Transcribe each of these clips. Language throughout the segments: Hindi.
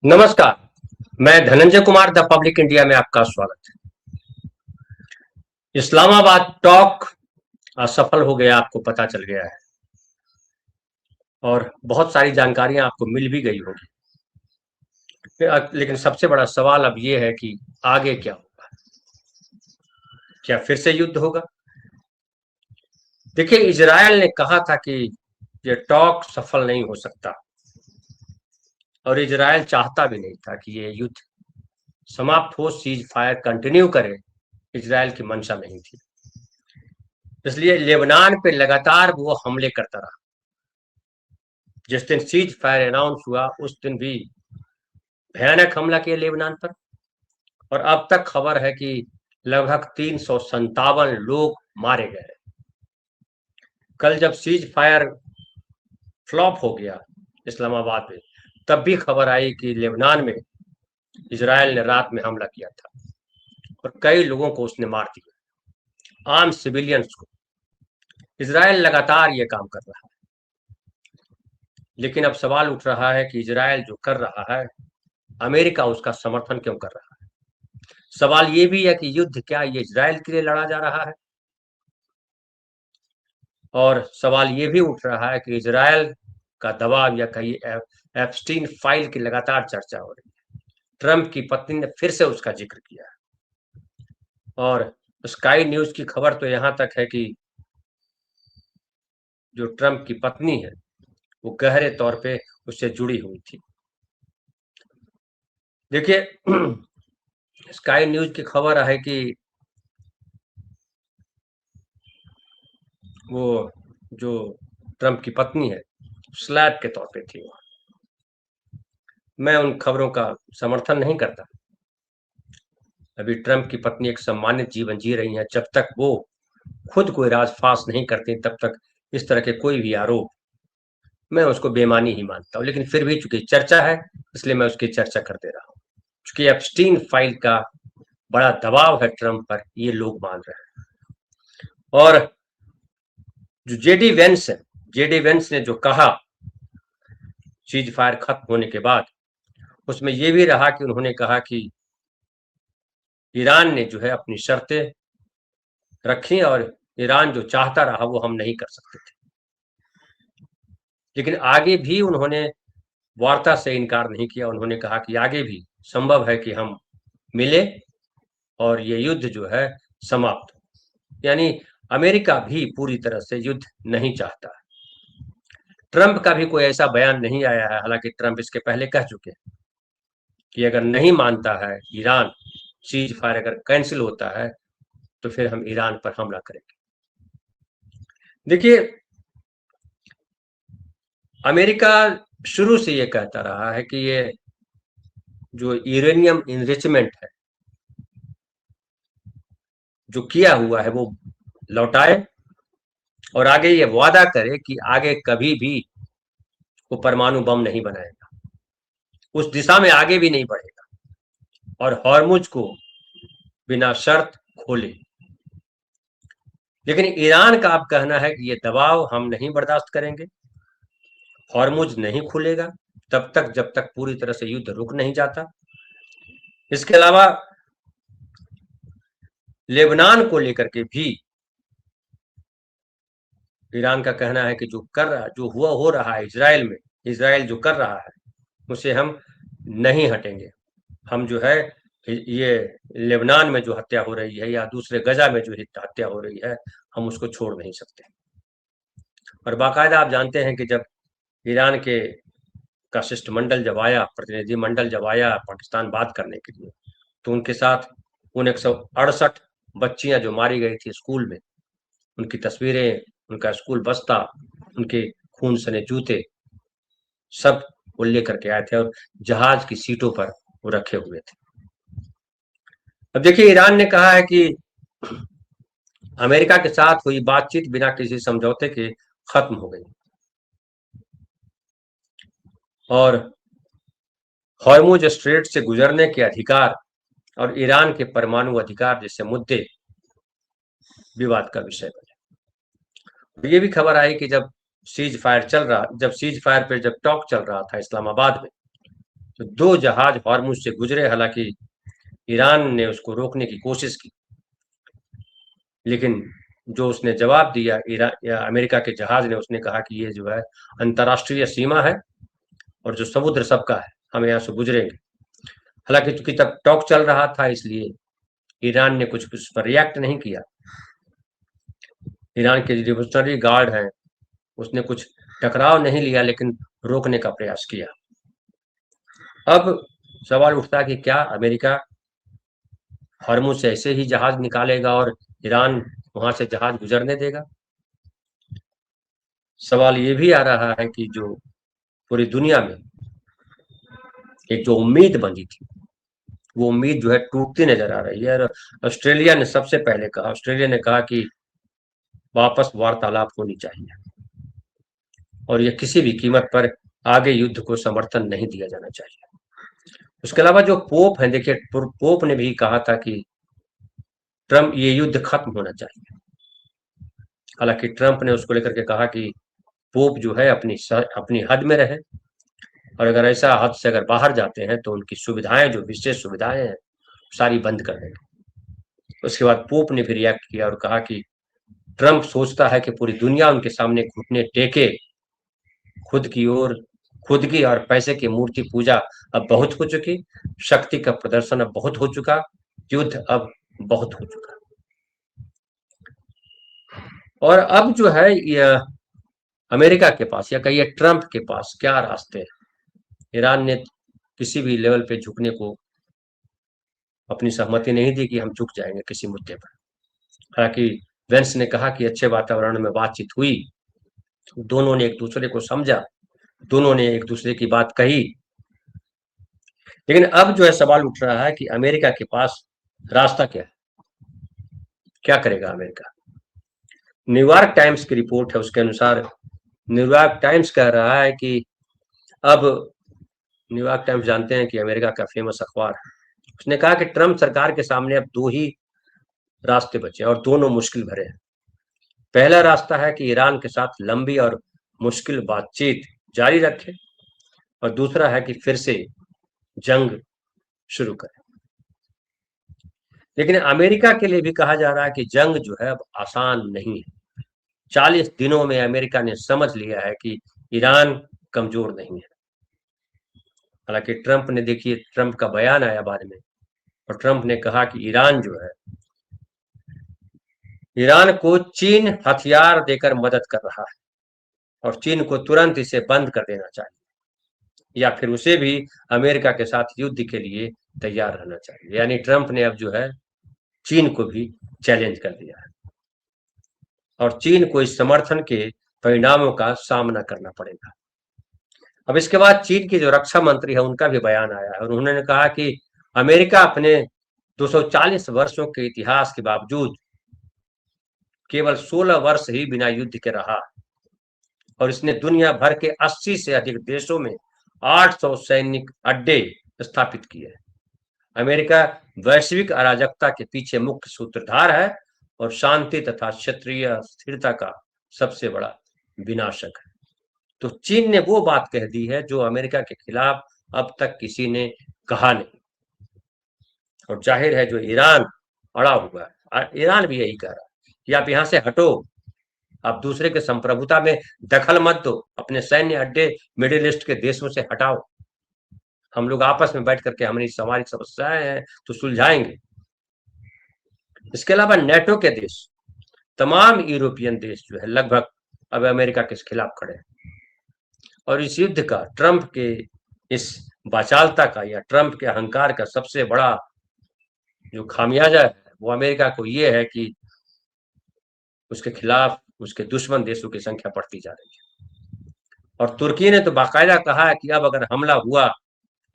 नमस्कार। मैं Dhananjay Kumar the public India में आपका स्वागत है। इस्लामाबाद टॉक असफल हो गया, आपको पता चल गया है और बहुत सारी जानकारियां आपको मिल भी गई होगी। लेकिन सबसे बड़ा सवाल अब ये है कि आगे क्या होगा। क्या फिर से युद्ध होगा? देखिए, इजरायल ने कहा था कि ये टॉक सफल नहीं हो सकता और इजरायल चाहता भी नहीं था कि ये युद्ध समाप्त हो, सीज फायर कंटिन्यू करे। इजरायल की मंशा नहीं थी, इसलिए लेबनान पे लगातार वो हमले करता रहा। जिस दिन सीज फायर अनाउंस हुआ उस दिन भी भयानक हमला किया लेबनान पर, और अब तक खबर है कि लगभग 357 लोग मारे गए। कल जब सीज फायर फ्लॉप हो गया इस्लामाबाद में, तब भी खबर आई कि लेबनान में इजरायल ने रात में हमला किया था और कई लोगों को उसने मार दिया, आम सिविलियंस को। इजरायल लगातार ये काम कर रहा है, लेकिन अब सवाल उठ रहा है कि इजरायल जो कर रहा है, अमेरिका उसका समर्थन क्यों कर रहा है। सवाल ये भी है कि युद्ध क्या ये इजरायल के लिए लड़ा जा रहा है, और सवाल ये भी उठ रहा है कि इजरायल का दबाव या कहीं एप्स्टीन फाइल की लगातार चर्चा हो रही है। ट्रंप की पत्नी ने फिर से उसका जिक्र किया है और स्काई न्यूज की खबर तो यहां तक है कि जो ट्रंप की पत्नी है वो गहरे तौर पे उससे जुड़ी हुई थी। देखिए, स्काई न्यूज की खबर है कि वो जो ट्रंप की पत्नी है स्लैब के तौर पे थी। मैं उन खबरों का समर्थन नहीं करता। अभी ट्रंप की पत्नी एक सम्मानित जीवन जी रही है। जब तक वो खुद कोई राज फाश नहीं करती, तब तक इस तरह के कोई भी आरोप मैं उसको बेमानी ही मानता हूँ। लेकिन फिर भी चूंकि चर्चा है, इसलिए मैं उसकी चर्चा कर दे रहा हूँ। चूंकि एप्स्टीन फाइल का बड़ा दबाव है ट्रंप पर, ये लोग मान रहे हैं। और जो जेडी वेंस ने जो कहा सीज फायर खत्म होने के बाद, उसमें यह भी रहा कि उन्होंने कहा कि ईरान ने जो है अपनी शर्तें रखी और ईरान जो चाहता रहा वो हम नहीं कर सकते थे। लेकिन आगे भी उन्होंने वार्ता से इनकार नहीं किया। उन्होंने कहा कि आगे भी संभव है कि हम मिले और ये युद्ध जो है समाप्त हो। यानी अमेरिका भी पूरी तरह से युद्ध नहीं चाहता। ट्रंप का भी कोई ऐसा बयान नहीं आया है, हालांकि ट्रंप इसके पहले कह चुके हैं कि अगर नहीं मानता है ईरान, सीज फायर अगर कैंसिल होता है तो फिर हम ईरान पर हमला करेंगे। देखिए, अमेरिका शुरू से ये कहता रहा है कि ये जो यूरेनियम इनरिचमेंट है जो किया हुआ है वो लौटाए, और आगे ये वादा करे कि आगे कभी भी वो परमाणु बम नहीं बनाएगा, उस दिशा में आगे भी नहीं बढ़ेगा, और हॉर्मुज को बिना शर्त खोले। लेकिन ईरान का अब कहना है कि ये दबाव हम नहीं बर्दाश्त करेंगे, हॉर्मुज नहीं खुलेगा तब तक जब तक पूरी तरह से युद्ध रुक नहीं जाता। इसके अलावा लेबनान को लेकर के भी ईरान का कहना है कि जो हुआ हो रहा है इजराइल में, इजराइल जो कर रहा है उसे हम नहीं हटेंगे। हम जो है ये लेबनान में जो हत्या हो रही है या दूसरे गजा में जो हत्या हो रही है, हम उसको छोड़ नहीं सकते। और बाकायदा आप जानते हैं कि जब ईरान के का शिष्टमंडल जब आया, प्रतिनिधि मंडल जब आया पाकिस्तान बात करने के लिए, तो उनके साथ उन 168 बच्चियां जो मारी गई थी स्कूल में, उनकी तस्वीरें, उनका स्कूल बस्ता, उनके खून सने जूते, सब वो लेकर के आए थे और जहाज की सीटों पर वो रखे हुए थे। अब देखिए, ईरान ने कहा है कि अमेरिका के साथ हुई बातचीत बिना किसी समझौते के खत्म हो गई, और हॉर्मुज स्ट्रेट से गुजरने के अधिकार और ईरान के परमाणु अधिकार जैसे मुद्दे विवाद का विषय बने। ये भी खबर आई कि जब सीज फायर पे जब टॉक चल रहा था इस्लामाबाद में, तो 2 जहाज हॉर्मुज से गुजरे, हालांकि ईरान ने उसको रोकने की कोशिश की, लेकिन जो उसने जवाब दिया ईरान या अमेरिका के जहाज ने, उसने कहा कि ये जो है अंतर्राष्ट्रीय सीमा है और जो समुद्र सबका है, हम यहाँ से गुजरेंगे। हालांकि चूंकि तब टॉक चल रहा था, इसलिए ईरान ने कुछ उस पर रिएक्ट नहीं किया। ईरान के रिवोल्यूशनरी गार्ड हैं, उसने कुछ टकराव नहीं लिया, लेकिन रोकने का प्रयास किया। अब सवाल उठता है कि क्या अमेरिका हॉर्मुज से ऐसे ही जहाज निकालेगा और ईरान वहां से जहाज गुजरने देगा? सवाल ये भी आ रहा है कि जो पूरी दुनिया में एक जो उम्मीद बनी थी, वो उम्मीद जो है टूटती नजर आ रही है। और ऑस्ट्रेलिया ने सबसे पहले कहा, ऑस्ट्रेलिया ने कहा कि वापस वार्तालाप होनी चाहिए और ये किसी भी कीमत पर आगे युद्ध को समर्थन नहीं दिया जाना चाहिए। उसके अलावा जो पोप है, देखिए पोप ने भी कहा था कि ट्रम्प ये युद्ध खत्म होना चाहिए। हालांकि ट्रम्प ने उसको लेकर के कहा कि पोप जो है अपनी हद में रहे, और अगर ऐसा हद से अगर बाहर जाते हैं तो उनकी सुविधाएं, जो विशेष सुविधाएं हैं, सारी बंद कर देंगे। उसके बाद पोप ने भी रिएक्ट किया और कहा कि ट्रम्प सोचता है कि पूरी दुनिया उनके सामने घुटने टेके, खुद की ओर खुद की और पैसे की मूर्ति पूजा अब बहुत हो चुकी, शक्ति का प्रदर्शन अब बहुत हो चुका, युद्ध अब बहुत हो चुका। और अब जो है यह अमेरिका के पास या कहिए ट्रम्प के पास क्या रास्ते हैं? ईरान ने किसी भी लेवल पे झुकने को अपनी सहमति नहीं दी कि हम झुक जाएंगे किसी मुद्दे पर। हालांकि वेंस ने कहा कि अच्छे वातावरण में बातचीत हुई, दोनों ने एक दूसरे को समझा, दोनों ने एक दूसरे की बात कही। लेकिन अब जो है सवाल उठ रहा है कि अमेरिका के पास रास्ता क्या है, क्या करेगा अमेरिका? न्यूयॉर्क टाइम्स की रिपोर्ट है, उसके अनुसार न्यूयॉर्क टाइम्स कह रहा है कि अब न्यूयॉर्क टाइम्स जानते हैं कि अमेरिका का फेमस अखबार है, उसने कहा कि ट्रम्प सरकार के सामने अब 2 ही रास्ते बचे और दोनों मुश्किल भरे हैं। पहला रास्ता है कि ईरान के साथ लंबी और मुश्किल बातचीत जारी रखे, और दूसरा है कि फिर से जंग शुरू करें। लेकिन अमेरिका के लिए भी कहा जा रहा है कि जंग जो है अब आसान नहीं है। 40 दिनों में अमेरिका ने समझ लिया है कि ईरान कमजोर नहीं है। हालांकि ट्रंप ने, देखिए ट्रंप का बयान आया बाद में, और ट्रंप ने कहा कि ईरान जो है, ईरान को चीन हथियार देकर मदद कर रहा है और चीन को तुरंत इसे बंद कर देना चाहिए, या फिर उसे भी अमेरिका के साथ युद्ध के लिए तैयार रहना चाहिए। यानी ट्रंप ने अब जो है चीन को भी चैलेंज कर दिया है और चीन को इस समर्थन के परिणामों का सामना करना पड़ेगा। अब इसके बाद चीन के जो रक्षा मंत्री है, उनका भी बयान आया है और उन्होंने कहा कि अमेरिका अपने 240 वर्षों के इतिहास के बावजूद केवल 16 वर्ष ही बिना युद्ध के रहा, और इसने दुनिया भर के 80 से अधिक देशों में 800 सैनिक अड्डे स्थापित किए। अमेरिका वैश्विक अराजकता के पीछे मुख्य सूत्रधार है और शांति तथा क्षेत्रीय स्थिरता का सबसे बड़ा विनाशक है। तो चीन ने वो बात कह दी है जो अमेरिका के खिलाफ अब तक किसी ने कहा नहीं, और जाहिर है जो ईरान अड़ा हुआ है, ईरान भी यही कह रहा है कि आप यहां से हटो, आप दूसरे के संप्रभुता में दखल मत दो, अपने सैन्य अड्डे मिडिल ईस्ट के देशों से हटाओ, हम लोग आपस में बैठ करके हमारी समस्याएं हैं तो सुलझाएंगे। इसके अलावा नेटो के देश, तमाम यूरोपियन देश जो है लगभग अब अमेरिका के खिलाफ खड़े हैं, और इस युद्ध का, ट्रंप के इस वाचालता का या ट्रंप के अहंकार का सबसे बड़ा जो खामियाजा है वो अमेरिका को ये है कि उसके खिलाफ उसके दुश्मन देशों की संख्या बढ़ती जा रही है। और तुर्की ने तो बाकायदा कहा है कि अब अगर हमला हुआ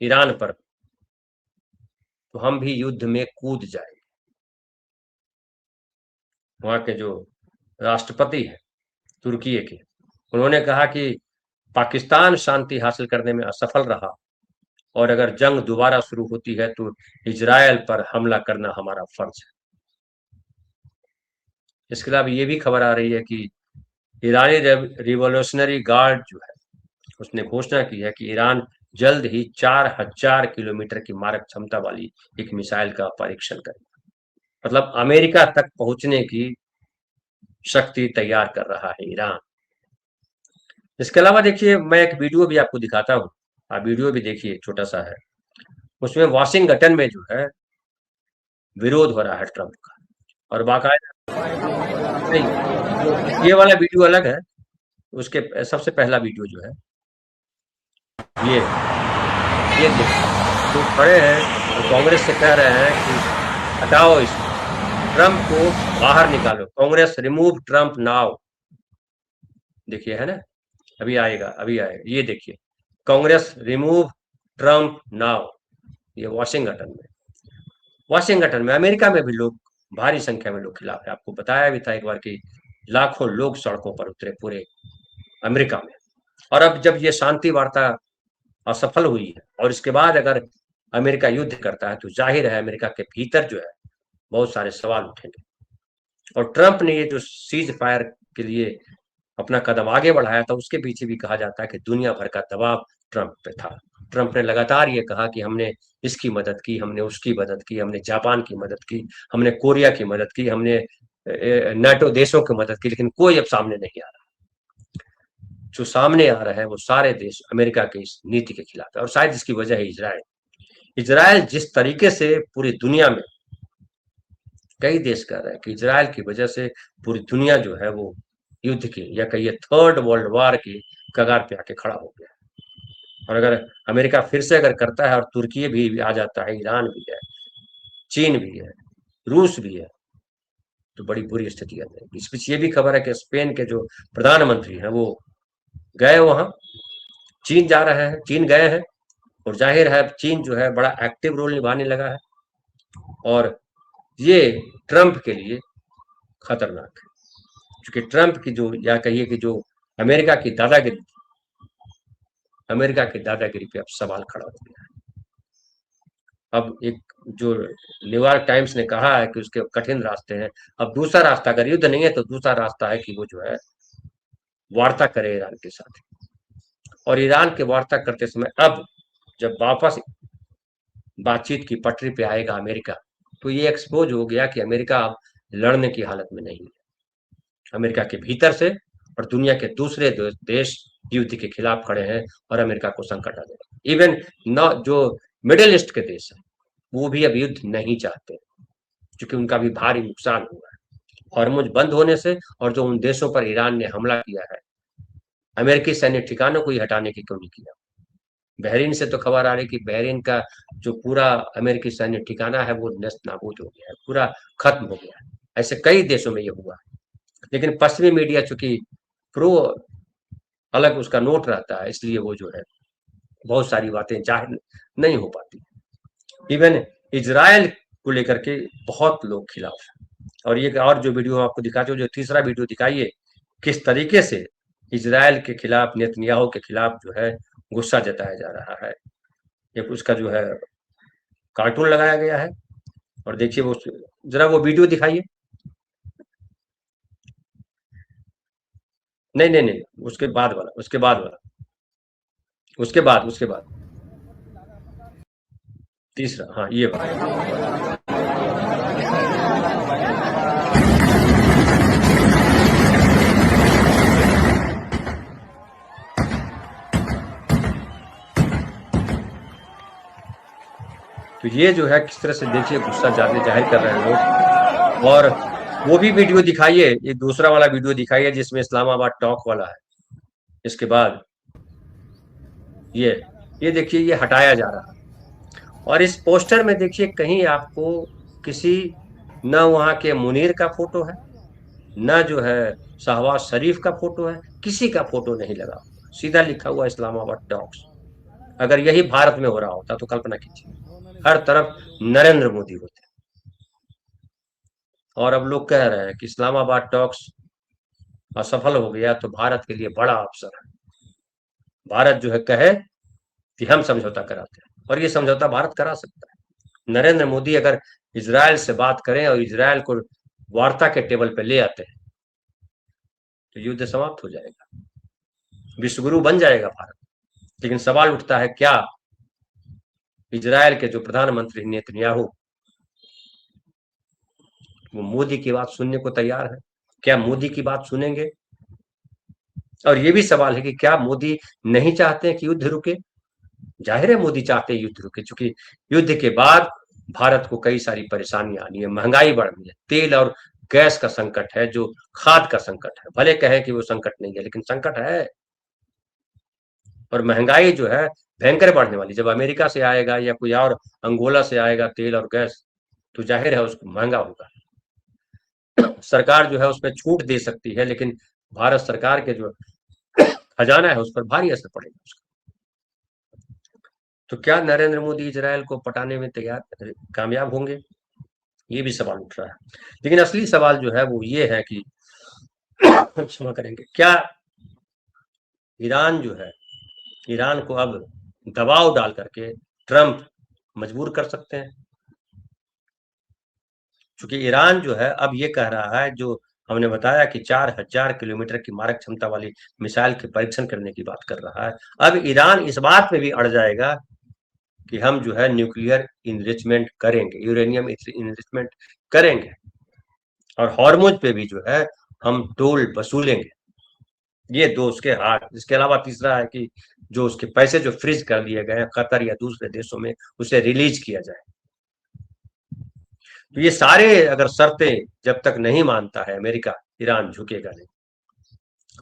ईरान पर तो हम भी युद्ध में कूद जाएंगे। वहां के जो राष्ट्रपति है तुर्की के, उन्होंने कहा कि पाकिस्तान शांति हासिल करने में असफल रहा, और अगर जंग दोबारा शुरू होती है तो इजरायल पर हमला करना हमारा फर्ज है। इसके अलावा ये भी खबर आ रही है कि ईरानी रिवॉल्यूशनरी गार्ड जो है, उसने घोषणा की है कि ईरान जल्द ही 4000 किलोमीटर की मारक क्षमता वाली एक मिसाइल का परीक्षण करेगा। मतलब अमेरिका तक पहुंचने की शक्ति तैयार कर रहा है ईरान। इसके अलावा देखिए, मैं एक वीडियो भी आपको दिखाता हूँ। आप वीडियो भी देखिए, छोटा सा है। उसमें वाशिंगटन में जो है विरोध हो रहा है ट्रंप का, और बाकायदा नहीं, जो ये वाला वीडियो अलग है। उसके सबसे पहला वीडियो जो है ये ये देखिए, जो खड़े हैं और कांग्रेस से कह रहे हैं कि हटाओ इसको, ट्रंप को बाहर निकालो, कांग्रेस रिमूव ट्रंप नाउ। देखिए, है ना, अभी आएगा, अभी आएगा, ये देखिए, कांग्रेस रिमूव ट्रंप नाउ। ये वाशिंगटन में अमेरिका में भी लोग, भारी संख्या में लोग खिलाफ है। आपको बताया भी था एक बार कि लाखों लोग सड़कों पर उतरे पूरे अमेरिका में। और अब जब ये शांति वार्ता असफल हुई है और इसके बाद अगर अमेरिका युद्ध करता है, तो जाहिर है अमेरिका के भीतर जो है बहुत सारे सवाल उठेंगे। और ट्रंप ने ये जो सीज फायर के लिए अपना कदम आगे बढ़ाया था, उसके पीछे भी कहा जाता है कि दुनिया भर का दबाव ट्रंप पे था। ट्रंप ने लगातार ये कहा कि हमने इसकी मदद की, हमने उसकी मदद की, हमने जापान की मदद की, हमने कोरिया की मदद की, हमने नाटो देशों की मदद की, लेकिन कोई अब सामने नहीं आ रहा। जो सामने आ रहा है वो सारे देश अमेरिका की इस नीति के खिलाफ है, और शायद इसकी वजह है इजराइल। इजराइल जिस तरीके से पूरी दुनिया में, कई देश कह रहे हैं कि इजराइल की वजह से पूरी दुनिया जो है वो युद्ध की, या कहिए थर्ड वर्ल्ड वार की कगार पे आके खड़ा हो गया है। और अगर अमेरिका फिर से अगर करता है, और तुर्की भी आ जाता है, ईरान भी है, चीन भी है, रूस भी है, तो बड़ी बुरी स्थिति आ जाएगी। इस बीच ये भी खबर है कि स्पेन के जो प्रधानमंत्री हैं वो गए वहां, चीन जा रहे हैं, चीन गए हैं। और जाहिर है चीन जो है बड़ा एक्टिव रोल निभाने लगा है, और ये ट्रंप के लिए खतरनाक है, क्योंकि ट्रंप की जो, या कहिए कि जो अमेरिका की दादागिरी, अमेरिका की दादागिरी पे अब सवाल खड़ा हो गया है। अब एक जो न्यूयॉर्क टाइम्स ने कहा है कि उसके कठिन रास्ते हैं। अब दूसरा रास्ता, अगर युद्ध नहीं है तो दूसरा रास्ता है कि वो जो है वार्ता करे ईरान के साथ। और ईरान के वार्ता करते समय अब जब वापस बातचीत की पटरी पे आएगा अमेरिका, तो ये एक्सपोज हो गया कि अमेरिका अब लड़ने की हालत में नहीं है। अमेरिका के भीतर से और दुनिया के दूसरे देश युद्ध के खिलाफ खड़े हैं, और अमेरिका को संकट आ जाएगा। इवन न जो मिडिल ईस्ट के देश है, वो भी अब युद्ध नहीं चाहते, क्योंकि उनका भी भारी नुकसान हुआ है हॉर्मुज बंद होने से। और जो उन देशों पर ईरान ने हमला किया है, अमेरिकी सैन्य ठिकानों को ही हटाने की क्यों नहीं किया। बहरीन से तो खबर आ रही कि बहरीन का जो पूरा अमेरिकी सैन्य ठिकाना है वो नष्ट नाबूद हो गया है, पूरा खत्म हो गया है। ऐसे कई देशों में ये हुआ है, लेकिन पश्चिमी मीडिया चूंकि प्रो अलग उसका नोट रहता है, इसलिए वो जो है बहुत सारी बातें जाहिर नहीं हो पाती। इवन इजराइल को लेकर के बहुत लोग खिलाफ हैं। और ये और जो वीडियो आपको दिखाते हो, जो तीसरा वीडियो दिखाइए, किस तरीके से इजराइल के खिलाफ, नेतन्याहू के खिलाफ जो है गुस्सा जताया जा रहा है। ये उसका जो है कार्टून लगाया गया है, और देखिए वो, जरा वो वीडियो दिखाइए। नहीं नहीं नहीं, उसके बाद वाला, उसके बाद वाला, उसके बाद तीसरा, हाँ ये वाला। तो ये जो है किस तरह से देखिए गुस्सा जाहिर कर रहे हैं लोग। और वो भी वीडियो दिखाइए, एक दूसरा वाला वीडियो दिखाइए जिसमें इस्लामाबाद टॉक वाला है। इसके बाद ये ये देखिए, ये हटाया जा रहा है। और इस पोस्टर में देखिए कहीं आपको किसी, न वहां के मुनीर का फोटो है, न जो है शहबाज शरीफ का फोटो है, किसी का फोटो नहीं लगा, सीधा लिखा हुआ इस्लामाबाद टॉक्स। अगर यही भारत में हो रहा होता तो कल्पना कीजिए, हर तरफ नरेंद्र मोदी होते। और अब लोग कह रहे हैं कि इस्लामाबाद टॉक्स असफल हो गया तो भारत के लिए बड़ा अवसर है। भारत जो है कहे कि हम समझौता कराते हैं, और ये समझौता भारत करा सकता है। नरेंद्र मोदी अगर इजराइल से बात करें और इजराइल को वार्ता के टेबल पे ले आते हैं, तो युद्ध समाप्त हो जाएगा, विश्वगुरु बन जाएगा भारत। लेकिन सवाल उठता है, क्या इजराइल के जो प्रधानमंत्री नेतन्याहू वो मोदी की बात सुनने को तैयार है? क्या मोदी की बात सुनेंगे? और ये भी सवाल है कि क्या मोदी नहीं चाहते हैं कि युद्ध रुके? जाहिर है मोदी चाहते हैं युद्ध रुके, क्योंकि युद्ध के बाद भारत को कई सारी परेशानियां आनी है, महंगाई बढ़नी है, तेल और गैस का संकट है, जो खाद का संकट है। भले कहे कि वो संकट नहीं है, लेकिन संकट है। और महंगाई जो है भयंकर बढ़ने वाली, जब अमेरिका से आएगा या कोई और अंगोला से आएगा तेल और गैस, तो जाहिर है उसको महंगा होगा। सरकार जो है उसमें छूट दे सकती है, लेकिन भारत सरकार के जो खजाना है उस पर भारी असर पड़ेगा उसका। तो क्या नरेंद्र मोदी इजरायल को पटाने में कामयाब होंगे? ये भी सवाल उठ रहा है। लेकिन असली सवाल जो है वो ये है कि क्षमा करेंगे, क्या ईरान जो है, ईरान को अब दबाव डाल करके ट्रंप मजबूर कर सकते हैं? क्योंकि ईरान जो है अब ये कह रहा है, जो हमने बताया कि 4000 किलोमीटर की मारक क्षमता वाली मिसाइल के परीक्षण करने की बात कर रहा है। अब ईरान इस बात पे भी अड़ जाएगा कि हम जो है न्यूक्लियर इनरिचमेंट करेंगे, यूरेनियम इनरिचमेंट करेंगे, और हॉर्मुज पे भी जो है हम टोल वसूलेंगे। ये दो उसके हाथ। इसके अलावा तीसरा है कि जो उसके पैसे जो फ्रीज कर दिए गए हैं कतर या दूसरे देशों में, उसे रिलीज किया जाए। तो ये सारे अगर शर्तें जब तक नहीं मानता है अमेरिका, ईरान झुकेगा नहीं।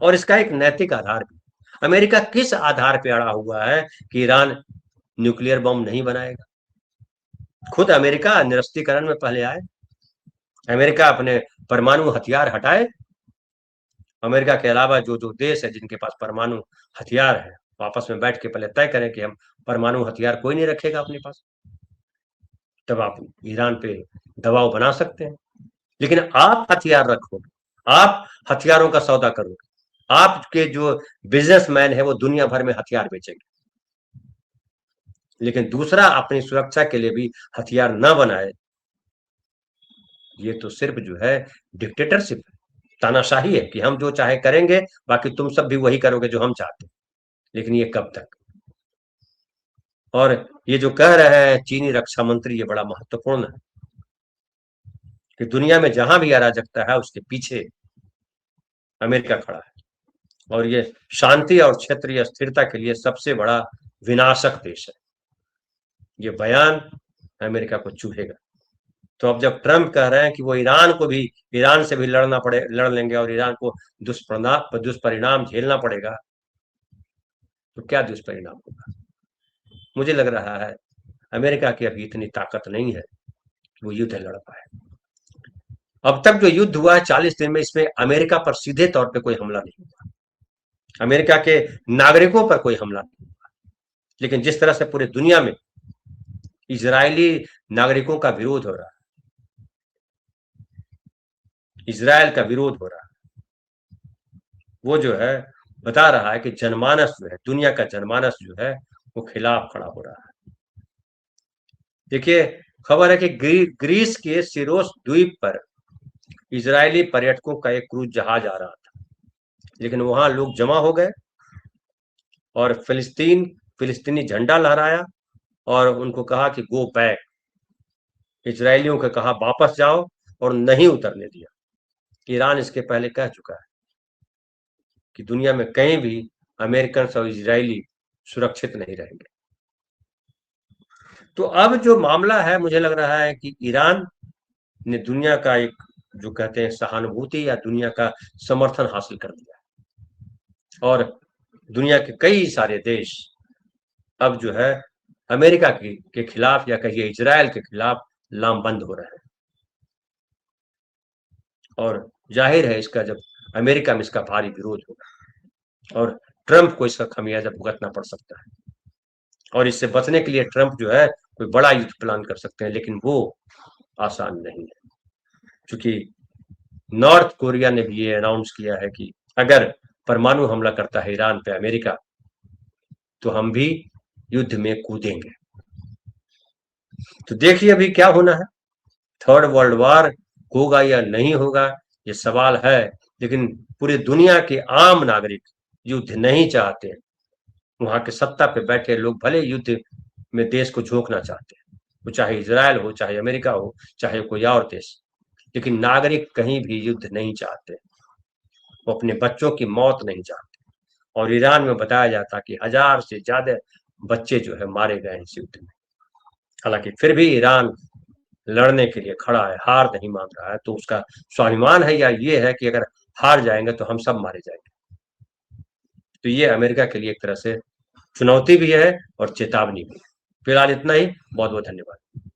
और इसका एक नैतिक आधार भी, अमेरिका किस आधार पे अड़ा हुआ है कि ईरान न्यूक्लियर बम नहीं बनाएगा? खुद अमेरिका निरस्त्रीकरण में पहले आए, अमेरिका अपने परमाणु हथियार हटाए। अमेरिका के अलावा जो जो देश है जिनके पास परमाणु हथियार है, आपस में बैठ के पहले तय करें कि हम परमाणु हथियार कोई नहीं रखेगा अपने पास, तब आप ईरान पे दबाव बना सकते हैं। लेकिन आप हथियार रखोगे, आप हथियारों का सौदा करोगे, आपके जो बिजनेसमैन है वो दुनिया भर में हथियार बेचेंगे, लेकिन दूसरा अपनी सुरक्षा के लिए भी हथियार न बनाए, ये तो सिर्फ जो है डिक्टेटरशिप, तानाशाही है कि हम जो चाहे करेंगे, बाकी तुम सब भी वही करोगे जो हम चाहते हैं। लेकिन ये कब तक? और ये जो कह रहे हैं चीनी रक्षा मंत्री, ये बड़ा महत्वपूर्ण है कि दुनिया में जहां भी अराजकता है उसके पीछे अमेरिका खड़ा है, और ये शांति और क्षेत्रीय स्थिरता के लिए सबसे बड़ा विनाशक देश है। ये बयान अमेरिका को चूहेगा। तो अब जब ट्रंप कह रहे हैं कि वो ईरान से भी लड़ लेंगे और ईरान को दुष्परिणाम झेलना पड़ेगा, तो क्या दुष्परिणाम होगा? मुझे लग रहा है अमेरिका की अभी इतनी ताकत नहीं है कि वो युद्ध लड़ पाए। अब तक जो युद्ध हुआ है 40 दिन में, इसमें अमेरिका पर सीधे तौर पे कोई हमला नहीं हुआ, अमेरिका के नागरिकों पर कोई हमला नहीं हुआ, लेकिन जिस तरह से पूरे दुनिया में इजरायली नागरिकों का विरोध हो रहा है, इजराइल का विरोध हो रहा है, वो जो है बता रहा है कि जनमानस जो है, दुनिया का जनमानस जो है वो खिलाफ खड़ा हो रहा है। देखिए, खबर है कि ग्रीस के सिरोस द्वीप पर इजरायली पर्यटकों का एक क्रूज जहाज आ रहा था, लेकिन वहां लोग जमा हो गए और फिलिस्तीनी झंडा लहराया और उनको कहा कि गो बैक, इजरायलियों को कहा वापस जाओ, और नहीं उतरने दिया। ईरान इसके पहले कह चुका है कि दुनिया में कहीं भी अमेरिकन और इजरायली सुरक्षित नहीं रहेंगे। तो अब जो मामला है, मुझे लग रहा है कि ईरान ने दुनिया का एक, जो कहते हैं सहानुभूति या दुनिया का समर्थन हासिल कर लिया, और दुनिया के कई सारे देश अब जो है अमेरिका के खिलाफ या कहिए इजराइल के खिलाफ लामबंद हो रहे हैं। और जाहिर है इसका, जब अमेरिका में इसका भारी विरोध होगा और ट्रंप को इसका खमियाजा भुगतना पड़ सकता है, और इससे बचने के लिए ट्रंप जो है कोई बड़ा युद्ध प्लान कर सकते हैं, लेकिन वो आसान नहीं है, क्योंकि नॉर्थ कोरिया ने भी ये अनाउंस किया है कि अगर परमाणु हमला करता है ईरान पे अमेरिका, तो हम भी युद्ध में कूदेंगे। तो देखिए अभी क्या होना है, थर्ड वर्ल्ड वॉर होगा या नहीं होगा, ये सवाल है। लेकिन पूरी दुनिया के आम नागरिक युद्ध नहीं चाहते, वहां के सत्ता पे बैठे लोग भले युद्ध में देश को झोंकना चाहते हैं, वो चाहे इजरायल हो, चाहे अमेरिका हो, चाहे कोई और देश, लेकिन नागरिक कहीं भी युद्ध नहीं चाहते। वो अपने बच्चों की मौत नहीं चाहते। और ईरान में बताया जाता कि 1000 से ज्यादा बच्चे जो है मारे गए इस युद्ध में। हालांकि फिर भी ईरान लड़ने के लिए खड़ा है, हार नहीं मान रहा है। तो उसका स्वाभिमान है या ये है कि अगर हार जाएंगे तो हम सब मारे जाएंगे। तो ये अमेरिका के लिए एक तरह से चुनौती भी है और चेतावनी भी है। फिलहाल इतना ही। बहुत बहुत धन्यवाद।